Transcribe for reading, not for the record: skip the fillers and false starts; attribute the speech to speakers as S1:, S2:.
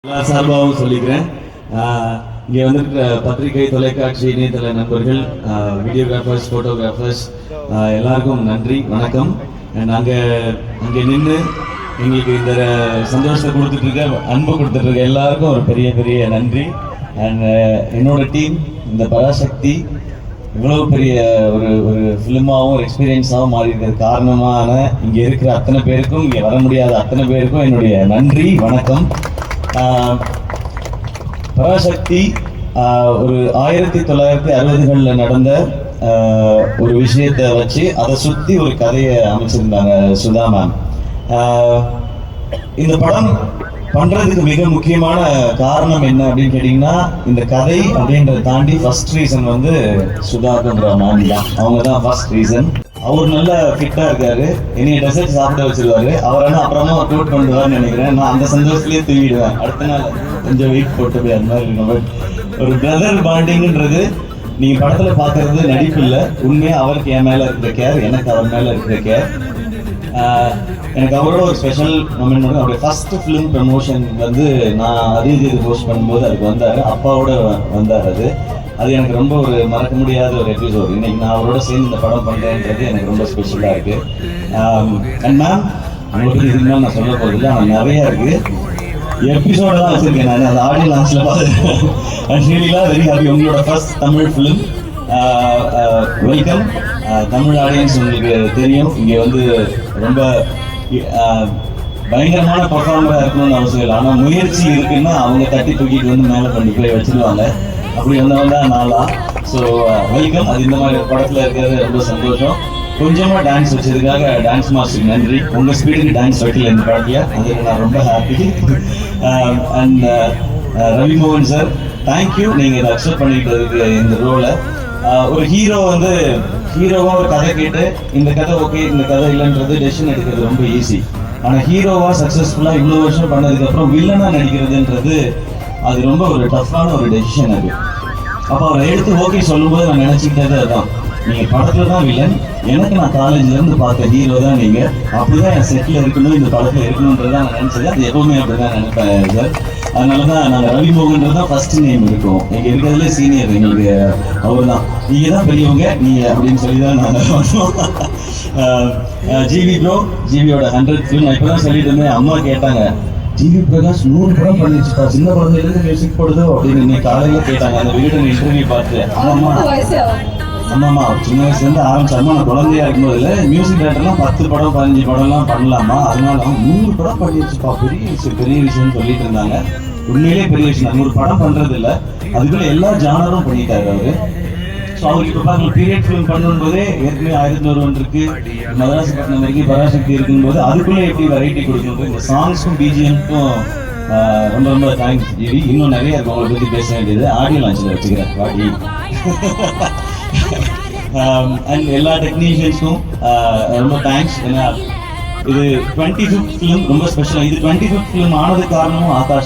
S1: எல்லா சார்பாகவும் சொல்லிக்கிறேன். இங்கே வந்திருக்கிற பத்திரிகை, தொலைக்காட்சி, இணையதள நண்பர்கள், வீடியோகிராஃபர்ஸ், ஃபோட்டோகிராஃபர்ஸ் எல்லாருக்கும் நன்றி, வணக்கம். அங்கே நின்று எங்களுக்கு இந்த சந்தோஷத்தை கொடுத்துட்ருக்க, அன்பு கொடுத்துட்ருக்க எல்லாருக்கும் ஒரு பெரிய பெரிய நன்றி. அண்ட் என்னோட டீம், இந்த பராசக்தி இவ்வளோ பெரிய ஒரு ஃபிலிமாகவும் ஒரு எக்ஸ்பீரியன்ஸாகவும் மாறி இருக்கிறது காரணமான இங்கே இருக்கிற அத்தனை பேருக்கும், இங்கே வர முடியாத அத்தனை பேருக்கும் என்னுடைய நன்றி, வணக்கம். பராசக்தி ஒரு 1960களில் நடந்த ஒரு விஷயத்தை வச்சு அதை சுற்றி ஒரு கதையை அமைச்சிருந்தாங்க சுதா மேம். இந்த படம் பண்றதுக்கு மிக முக்கியமான காரணம் என்ன அப்படின்னு கேட்டீங்கன்னா, இந்த கதை அப்படின்றத தாண்டி ஃபர்ஸ்ட் ரீசன் வந்து சுதாகர்ன்ற மேம் தான். அவங்க தான் ஃபர்ஸ்ட் ரீசன். அவர் நல்லா ஃபிட்டா இருக்காரு, என்னைய டெசர்ட் சாப்பிட வச்சிருவாரு. அவரான அப்புறமா டூட் பண்ணுவான்னு நினைக்கிறேன். நான் அந்த சந்தோஷத்துலேயே தூங்கிடுவேன். அடுத்த நாள் கொஞ்சம் வெயிட் போட்டு போய் அந்த மாதிரி இருக்கும். பட் ஒரு பிரதர் பாண்டிங்ன்றது நீங்க படத்துல பாக்குறது நடிப்பு இல்லை, உண்மையா அவருக்கு என் மேல இருக்கிற கேர், எனக்கு அவர் மேல இருக்கிற கேர். எனக்கு அவரோட ஒரு ஸ்பெஷல் மொமெண்ட் வந்து அவருடைய ஃபர்ஸ்ட் ஃபிலிம் ப்ரமோஷன் வந்து நான் அதிக போஸ்ட் பண்ணும்போது அதுக்கு வந்தார், அப்பாவோட வந்தார். அது எனக்கு ரொம்ப ஒரு மறக்க முடியாத ஒரு எபிசோட். இன்னைக்கு நான் அவரோட சேர்ந்து இந்த படம் பண்ணுறேன்றது எனக்கு ரொம்ப ஸ்பெஷலாக இருக்குது. அண்ட் மேம், உங்களுக்கு இதுக்கு மேலே நான் சொல்ல போகிறதில்ல, ஆனால் நிறையா இருக்குது. எபிசோடெல்லாம் வச்சுருக்கேன் நான், அந்த ஆடியோ லான்ச்சில் பார்த்துருக்கேன். அண்ட் ரியலிலாம் வெரி ஹாப்பி. உங்களோட first Tamil film, welcome. Tamil audience உங்களுக்கு தெரியும், இங்கே வந்து ரொம்ப பயங்கரமான பர்ஃபார்மராக இருக்கணும்னு அவசியம் இல்லை. ஆனால் முயற்சி இருக்குன்னா அவங்க தட்டி தூக்கிட்டு வந்து மேலே கொண்டு போய் வச்சுருவாங்க. அப்படி வந்தவங்க தான் நாளா. So welcome. அது இந்த மாதிரி படத்தில் இருக்கிறது ரொம்ப சந்தோஷம். கொஞ்சமாக டான்ஸ் வச்சதுக்காக டான்ஸ் மாஸ்டருக்கு நன்றி. உங்கள் ஸ்பீடுக்கு டான்ஸ் வைக்கல இந்த படத்தில், அதுக்கு நான் ரொம்ப happy. And Ravi Mohan sir, thank you, நீங்கள் இதை அக்செப்ட் பண்ணிக்கிட்டதுக்கு இந்த ரோலை. ஒரு ஹீரோ வந்து ஹீரோவாக ஒரு கதை கேட்டு இந்த கதை ஓகே, இந்த கதை இல்லைன்றது டெசிஷன் எடுக்கிறது ரொம்ப ஈஸி. ஆனால் ஹீரோவாக சக்ஸஸ்ஃபுல்லாக இவ்வளோ வருஷம் பண்ணதுக்கப்புறம் வில்லனாக நடிக்கிறதுன்றது அது ரொம்ப ஒரு டஃப்பான ஒரு டெசிஷன். அது அப்போ அவரை எடுத்து ஓகே சொல்லும்போது நான் நினச்சிக்கிட்டது அதுதான், நீங்கள் படத்தில் தான் வில்லன், எனக்கு நான் காலேஜ்லேருந்து பார்த்த ஹீரோ தான் நீங்கள், அப்படி தான் என் செட்டில் இருக்கணும், இந்த படத்தில் இருக்கணுன்றது தான் நான் நினச்சது. அது எப்பவுமே அப்படி தான் நினைப்பேன் சார். அதனால தான் நாங்கள் ரவிமோகன்றது தான் ஃபர்ஸ்ட் நேம் இருக்கும். எங்கள் இருக்கிறதுல சீனியர் எங்களுக்கு அவர் தான். நீங்கள் தான் பெரியவங்க நீங்கள் அப்படின்னு சொல்லி தான் நாங்கள் வந்தோம். ஜிவி ப்ரோ, ஜிவியோட 100th ஃபிலிம். நான் இப்போ தான் சொல்லிட்டு இருந்தேன், அம்மா கேட்டாங்க, ஜிவி பிரகாஷ் 100 படம் பண்ணிச்சுப்பா, சின்ன குழந்தையிலேருந்து மியூசிக் போடுதோ அப்படின்னு இன்னைக்கு காலையில் கேட்டாங்க. அந்த வீடு இன்டர்வியூ பார்த்து, ஆமாம்மா சின்ன வயசுலேருந்து ஆரம்பிச்சாமா, நான் குழந்தையா இருக்கும்போது மியூசிக் டேரக்டர்லாம் 10 படம் 15 படம்லாம் பண்ணலாமா, அதனால 100 படம் பண்ணிடுச்சுப்பா, பெரிய விஷயம் பெரிய விஷயம்னு சொல்லிட்டு இருந்தாங்க. உண்மையிலே பெரிய விஷயம். 100 படம் பண்றது இல்லை, அதுக்குள்ள எல்லா ஜானரும் பண்ணிட்டாரு அவரு. ஸோ அவருக்கு இப்போ பார்க்க பீரியட் ஃபிலிம் பண்ணும்போதே ஏற்கனவே 1101 இருக்கு, மதராசப்பட்டினம் வரைக்கும் பராசக்தி இருக்கும்போது அதுக்குள்ளே எப்படி வெரைட்டி கொடுக்கணும். இந்த சாங்ஸும் பிஜிஎம்க்கும் ரொம்ப ரொம்ப தேங்க்ஸ் ஜிவி. இன்னும் நிறைய இருக்கும் அவங்களை பற்றி பேச வேண்டியது. ஆடியோ லான்ச்சில் வச்சுக்கிறேன் பாட்டி. அண்ட் எல்லா டெக்னீஷியன்ஸும் ரொம்ப தேங்க்ஸ். ஏன்னா இது 25th ஃபிலிம் ரொம்ப ஸ்பெஷலாக. இது 25th ஃபிலிம் ஆனது காரணமும் ஆகாஷ்.